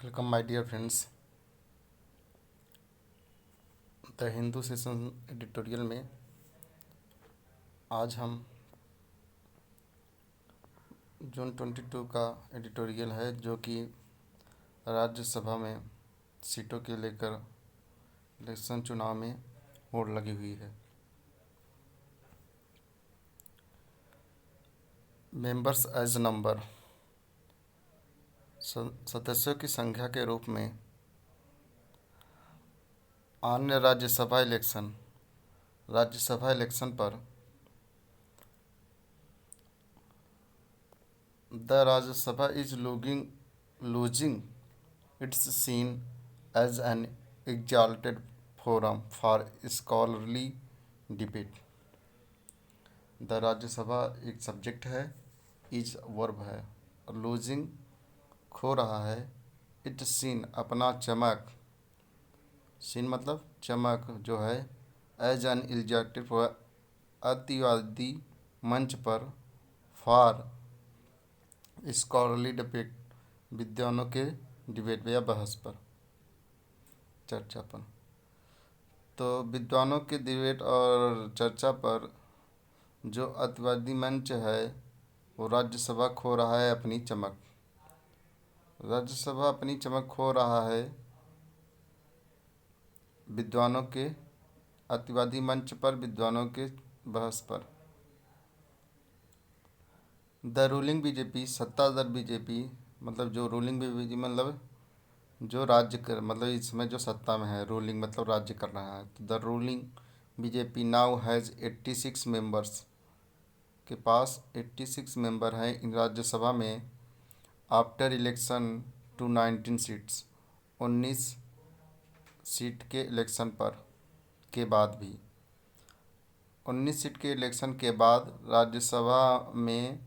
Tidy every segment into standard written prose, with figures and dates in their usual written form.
Welcome my dear friends. The Hindu session editorial में आज हम जून 22 का एडिटोरियल है, जो कि राज्यसभा में सीटों के लेकर इलेक्शन चुनाव में होड़ लगी हुई है। मेंबर्स एज नंबर, सदस्यों की संख्या के रूप में अन्य राज्यसभा इलेक्शन पर the Rajya Sabha is losing its seen as an exalted forum for scholarly debate। The Rajya Sabha एक सब्जेक्ट है, इज वर्ब है, और लूजिंग खो रहा है, इट सीन अपना चमक, सीन मतलब चमक जो है, एज एन इल्जेक्टिव अतिवादी मंच पर, फॉर स्कॉलरली डिबेट विद्वानों के डिबेट या बहस पर, चर्चा पर। तो विद्वानों के डिबेट और चर्चा पर जो अतिवादी मंच है, वो राज्यसभा खो रहा है अपनी चमक। राज्यसभा अपनी चमक खो रहा है विद्वानों के अतिवादी मंच पर, विद्वानों के बहस पर। The ruling BJP, Sattadhar BJP, मतलब जो रूलिंग बीजेपी मतलब जो राज्य कर, मतलब इसमें जो सत्ता में है, रूलिंग मतलब राज्य कर रहा है। तो the ruling BJP now has 86 members, के पास 86 मेंबर हैं इन राज्यसभा में। After election to 19 seats, 19 seat के इलेक्शन पर के बाद भी, 19 सीट के इलेक्शन के बाद राज्यसभा में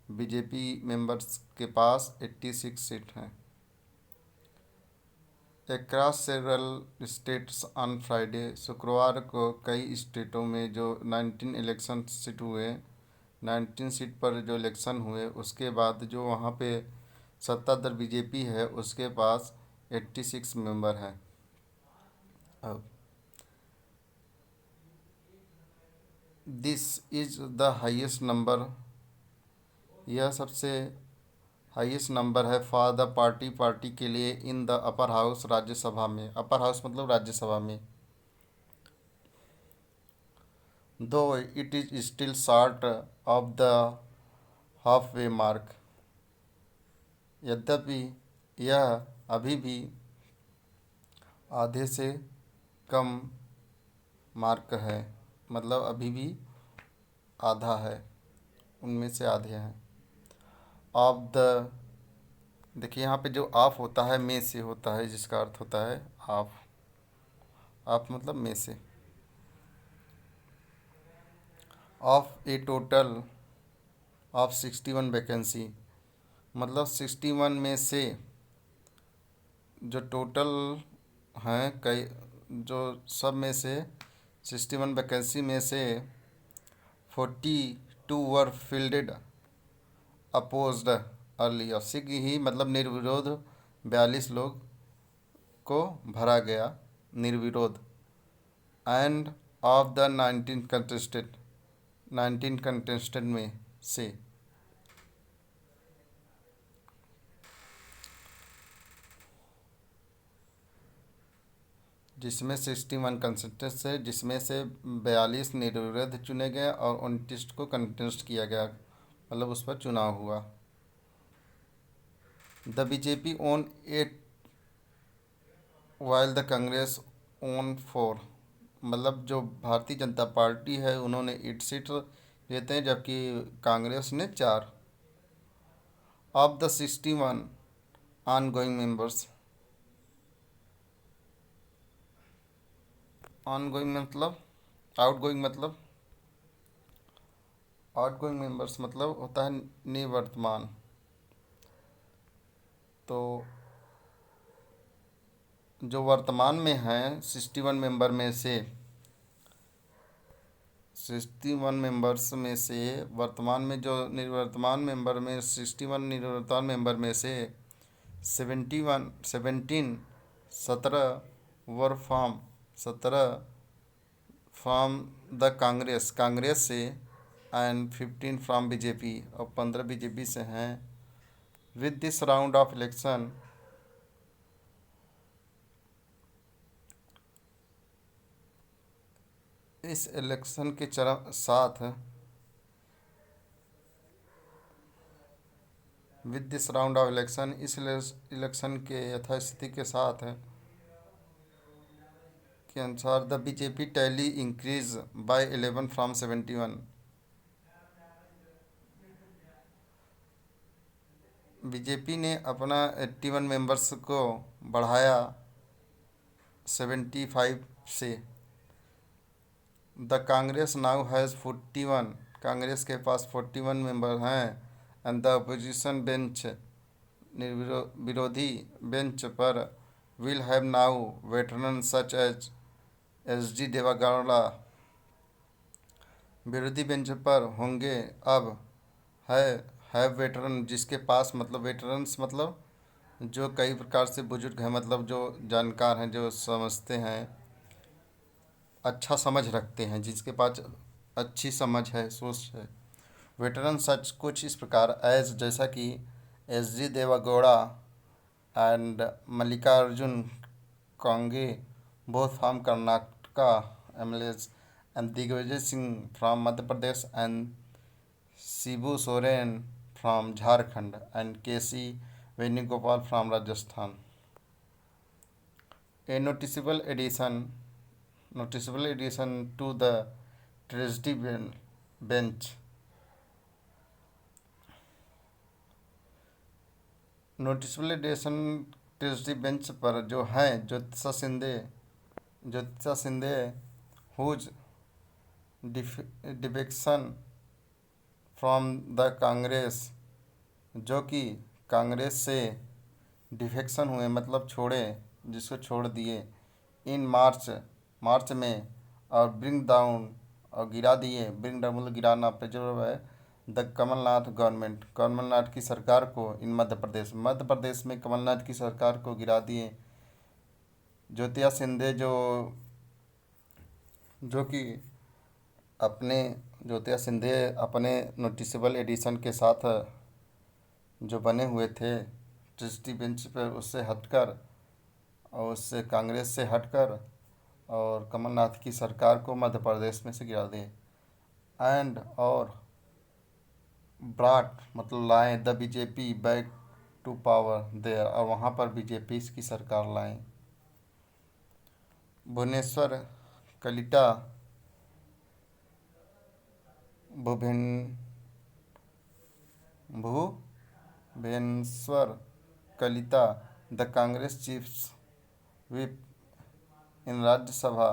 बीजेपी मेंबर्स के पास 86 सीट हैं। Across several states on Friday, शुक्रवार को कई स्टेटों में जो 19 इलेक्शन सीट हुए, 19 सीट पर जो इलेक्शन हुए, उसके बाद जो वहाँ पे सत्ताधार बीजेपी है, उसके पास 86 मेंबर हैं। अब this is the highest number, यह सबसे हाईएस्ट नंबर है फॉर द पार्टी के लिए in the upper house, Rajya Sabha में। अपर हाउस मतलब राज्यसभा में। दो it is still short of the half way mark, यद्यपि यह अभी भी आधे से कम मार्क है, मतलब अभी भी आधा है, उनमें से आधे हैं। ऑफ द, देखिए यहाँ पे जो ऑफ होता है में से होता है, जिसका अर्थ होता है ऑफ। ऑफ मतलब में से। Of a total of 61 vacancy, मतलब 61 में से जो टोटल हैं, कई जो सब में से 61 वैकेंसी में से 42 वर फील्डेड अपोज्ड अर्लियर, शीघ्र ही मतलब निर्विरोध 42 लोग को भरा गया, निर्विरोध। एंड ऑफ द 19 कंटेस्टेंट में से जिसमें 61 कंटेस्टेंट से, जिसमें से 42 निर्विरोध चुने गए और 29 को कंटेस्ट किया गया, मतलब उस पर चुनाव हुआ। The BJP own 8 while the Congress own 4, मतलब जो भारतीय जनता पार्टी है उन्होंने 8 सीट लेते हैं, जबकि कांग्रेस ने 4। Of the 61 on going members, on going मतलब आउट गोइंग, मतलब आउट गोइंग मेंबर्स मतलब होता है निवर्तमान। तो जो वर्तमान में हैं 61 मेंबर में से, 61 मेंबर्स में से वर्तमान में जो निवर्तमान मेंबर में 61 निवर्तमान मेंबर में से 17 17 वर फ्रॉम द कांग्रेस से एंड 15 फ्रॉम बीजेपी, और 15 बीजेपी से हैं। With this round of election इस इलेक्शन के चरम साथ with this round of election इस इलेक्शन के यथास्थिति के साथ के अनुसार the BJP tally increase by 11 from 71। BJP ने अपना 81 मेंबर्स को बढ़ाया 75 से। The Congress now has 41, Congress के पास 41 मेंबर हैं। एंड द अपोजिशन बेंच, विरोधी बेंच पर will have now veteran such S D देवागौड़ा, विरोधी बेंच पर होंगे अब है हैव वेटरन, जिसके पास मतलब वेटरन्स मतलब जो कई प्रकार से बुजुर्ग हैं, मतलब जो जानकार हैं, जो समझते हैं, अच्छा समझ रखते हैं, जिसके पास अच्छी समझ है, सोच है। वेटरन सच कुछ इस प्रकार एज जैसा कि S D Deve Gowda and Mallikarjun खड़गे both from Karnataka MLAs, and Digvijay Singh from Madhya Pradesh, and Shibu Soren from Jharkhand, and K C Venugopal from Rajasthan. A noticeable addition to the Treasury bench. Noticeable addition treasury bench पर जो हैं ज्योतिषा सिंधे whose defection from the Congress, जो कि कांग्रेस से डिफेक्शन हुए मतलब छोड़े, जिसको छोड़ दिए। इन मार्च में, और ब्रिंग डाउन और गिरा दिए, ब्रिंग डाउन मतलब गिराना, प्रेजर है द कमलनाथ की सरकार को इन मध्य प्रदेश में कमलनाथ की सरकार को गिरा दिए। ज्योतिया सिंधे अपने नोटिसेबल एडिशन के साथ जो बने हुए थे ट्रस्टी बेंच पर, उससे हटकर और उससे कांग्रेस से हटकर और कमलनाथ की सरकार को मध्य प्रदेश में से गिरा दिए। एंड और ब्राट मतलब लाए the BJP back to power there, और वहाँ पर बीजेपी की सरकार लाएं। Bhubaneswar Kalita Bhubaneswar Kalita the Congress chief whip in Rajya Sabha,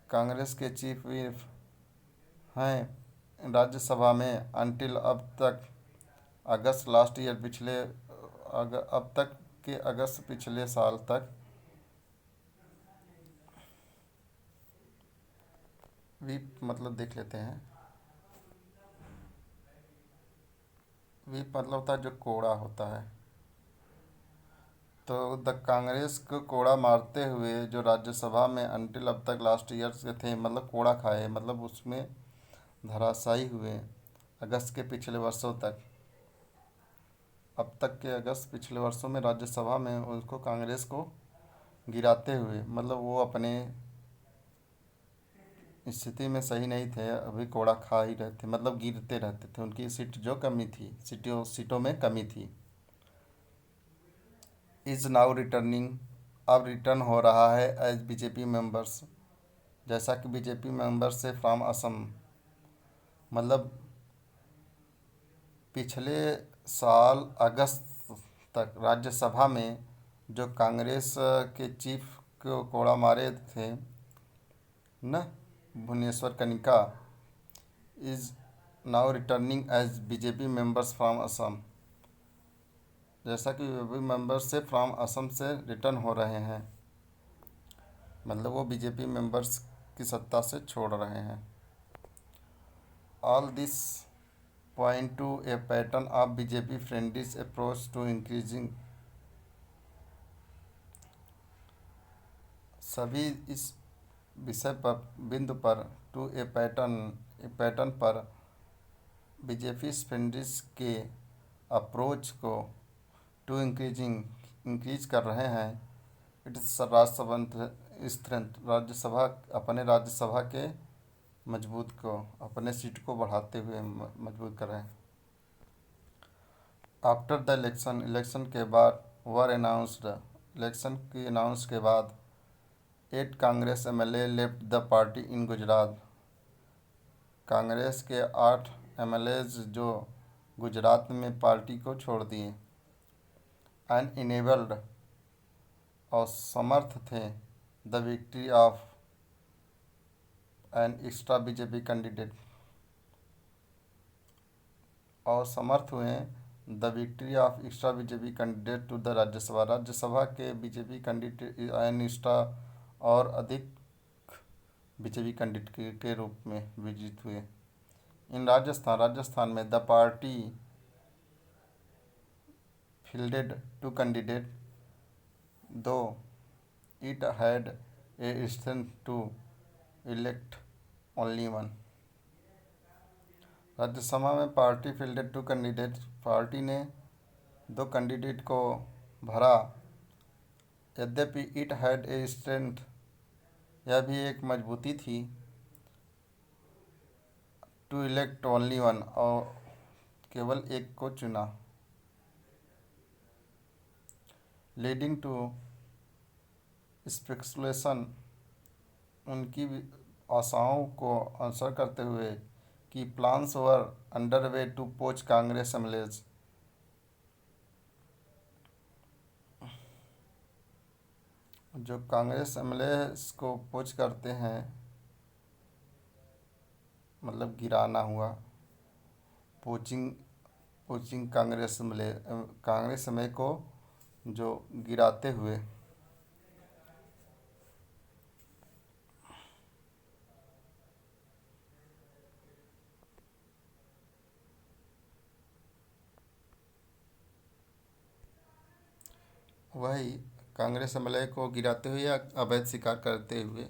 Congress के चीफ विप हैं राज्यसभा में अंटिल अब तक अगस्त लास्ट ईयर अब तक के अगस्त पिछले साल तक। विप मतलब देख लेते हैं। विप मतलब होता है जो कोड़ा होता है। तो द कांग्रेस को कोड़ा मारते हुए जो राज्यसभा में अंटिल अब तक लास्ट ईयर से थे, मतलब कोड़ा खाए, मतलब उसमें धराशायी हुए अगस्त के पिछले वर्षों तक, अब तक के अगस्त पिछले वर्षों में राज्यसभा में उसको कांग्रेस को गिराते हुए, मतलब वो अपने स्थिति में सही नहीं थे, अभी कोड़ा खा ही रहे थे, मतलब गिरते रहते थे, उनकी सीट जो कमी थी, सीटों में कमी थी। इज नाउ रिटर्निंग, अब रिटर्न हो रहा है एज बीजेपी मेंबर्स, जैसा कि बीजेपी मेंबर्स से फ्रॉम असम, मतलब पिछले साल अगस्त तक राज्यसभा में जो कांग्रेस के चीफ को कोड़ा मारे थे न, Bhubaneswar Kanika, is now returning as BJP members from Assam, जैसा कि बीजेपी मेंबर्स से फ्रॉम असम से रिटर्न हो रहे हैं, मतलब वो बीजेपी मेंबर्स की सत्ता से छोड़ रहे हैं। All this point to a pattern of BJP friendly's approach to increasing सभी इस विषय पर बिंदु पर टू ए पैटर्न पर बीजेपी फ्रेंड्स के अप्रोच को टू इंक्रीज कर रहे हैं। इट इस राज्यसभा स्ट्रेंथ राज्यसभा अपने राज्यसभा के मजबूत को अपने सीट को बढ़ाते हुए मजबूत कर रहे हैं। आफ्टर द इलेक्शन के बाद इलेक्शन की अनाउंस के बाद 8 Congress MLA left the party इन गुजरात। कांग्रेस के 8 एमएलएज जो गुजरात में पार्टी को छोड़ दिए। एंड इनेबल्ड और समर्थ थे the victory of an extra BJP candidate और समर्थ हुए the victory of extra BJP candidate to the Rajya Sabha के बीजेपी कैंडिडेट एन एक्स्ट्रा और अधिक बीजेपी कैंडिडेट के रूप में विजित हुए। इन राजस्थान में the party fielded 2 candidate though it had a strength to elect only one. Rajya Sabha में पार्टी फील्डेड 2 कैंडिडेट पार्टी ने 2 कैंडिडेट को भरा। यद्यपि इट हैड ए स्ट्रेंथ यह भी एक मजबूती थी टू इलेक्ट ओनली वन और केवल एक को चुना। लीडिंग टू स्पेकुलेशन उनकी आशाओं को आंसर करते हुए कि plans were under way to poach Congress MLAs जो कांग्रेस एमएलए को पोच करते हैं मतलब गिराना हुआ। पोचिंग कांग्रेस एमएलए को जो गिराते हुए। वही कांग्रेस एमएलए को गिराते हुए या अवैध शिकार करते हुए।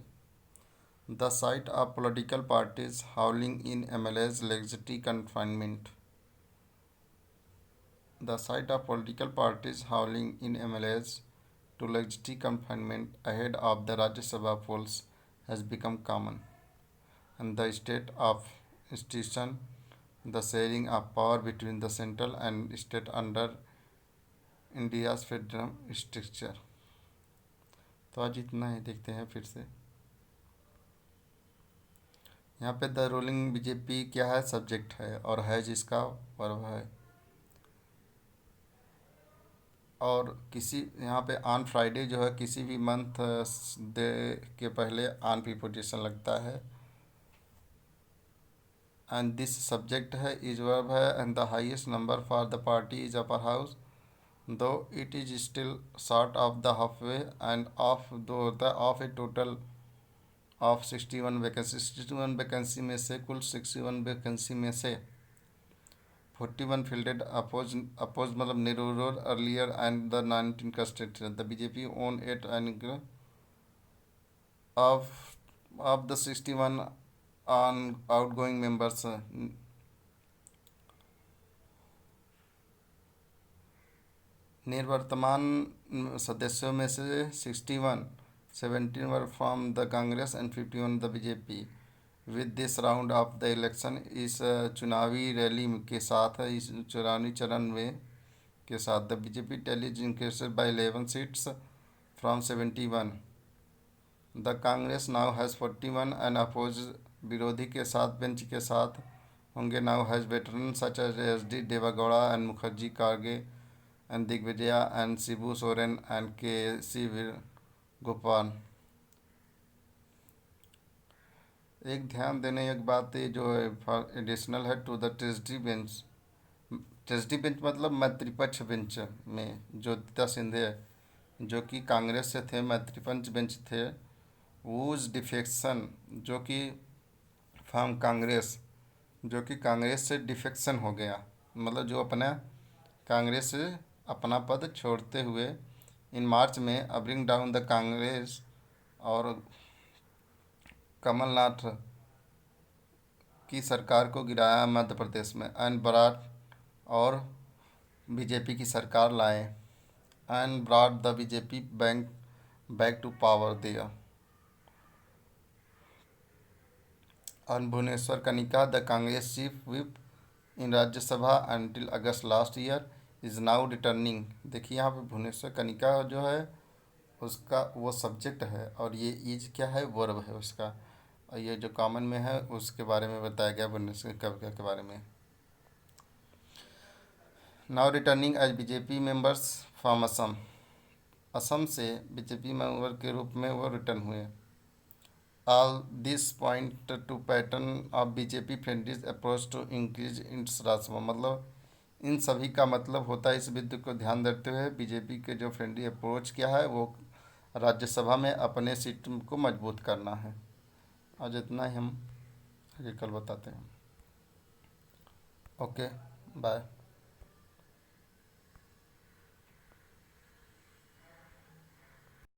The site of political parties हाउलिंग in MLAs legislative confinement. The sight of political parties howling in MLAs to legislative confinement ahead of the Rajya Sabha polls has become common, and the state of institution, the sharing of power between the central and state under India's federal structure। तो आज इतना ही, देखते हैं फिर से। यहाँ पे the ruling BJP क्या है सब्जेक्ट है और है जिसका वर्ब है। और किसी यहाँ पे ऑन फ्राइडे जो है किसी भी मंथ डे के पहले ऑन प्रीपोजिशन लगता है। एंड दिस सब्जेक्ट है इज वर्ब है and the highest number for the party is upper house though it is still short of the half way and of a total of 61 vacancy. 61 vacancy में से कुल 61 vacancy में से 41 fielded oppose मतलब Nerurur earlier and the 19 contested. The BJP won 8 and of the 61 on outgoing members. निर्वर्तमान सदस्यों में से 17 were from the Congress and 51 the BJP. With this round of the election इस चुनावी रैली के साथ इस चुनावी चरण में के साथ the BJP tallies increased by 11 seats from 71। The Congress now has 41 and oppose विरोधी के साथ बेंच के साथ होंगे now has veteran such as D Deve Gowda and Mukherjee Kharge and Digvijaya and Shibu Soren and K C Gopal. एक ध्यान देने एक बात है जो एडिशनल है टू द ट्रेजरी बेंच मतलब मैत्रिपक्ष बेंच में ज्योतिता सिंधिया जो कि कांग्रेस से थे मैत्रिपक्ष बेंच थे। वूज डिफेक्शन जो कि फ्रॉम कांग्रेस जो कि कांग्रेस से डिफेक्शन हो गया, मतलब जो अपना कांग्रेस से अपना पद छोड़ते हुए इन मार्च में ब्रिंग डाउन द कांग्रेस और कमलनाथ की सरकार को गिराया मध्य प्रदेश में, एंड बराट और बीजेपी की सरकार लाए, and brought the BJP bank back to power दिया। और Bhubaneswar Kanika the Congress chief whip in Rajya Sabha until August last year is now returning. देखिए यहाँ पे भुवनेश्वर कनिका जो है उसका वो सब्जेक्ट है, और ये इज क्या है, वर्ब है उसका, और ये जो कॉमन में है उसके बारे में बताया गया भुवनेश्वर कनिका के बारे में। Now returning as BJP members from Assam. Assam से बीजेपी मेंबर के रूप में वो रिटर्न हुए। All this point to pattern of BJP friendly approach to increase its Rajya Sabha. मतलब इन सभी का मतलब होता है, इस बिंदु को ध्यान रखते हुए बीजेपी के जो फ्रेंडली अप्रोच क्या है वो राज्यसभा में अपने सीट को मजबूत करना है। आज इतना ही, हम आगे कल बताते हैं। Okay, bye.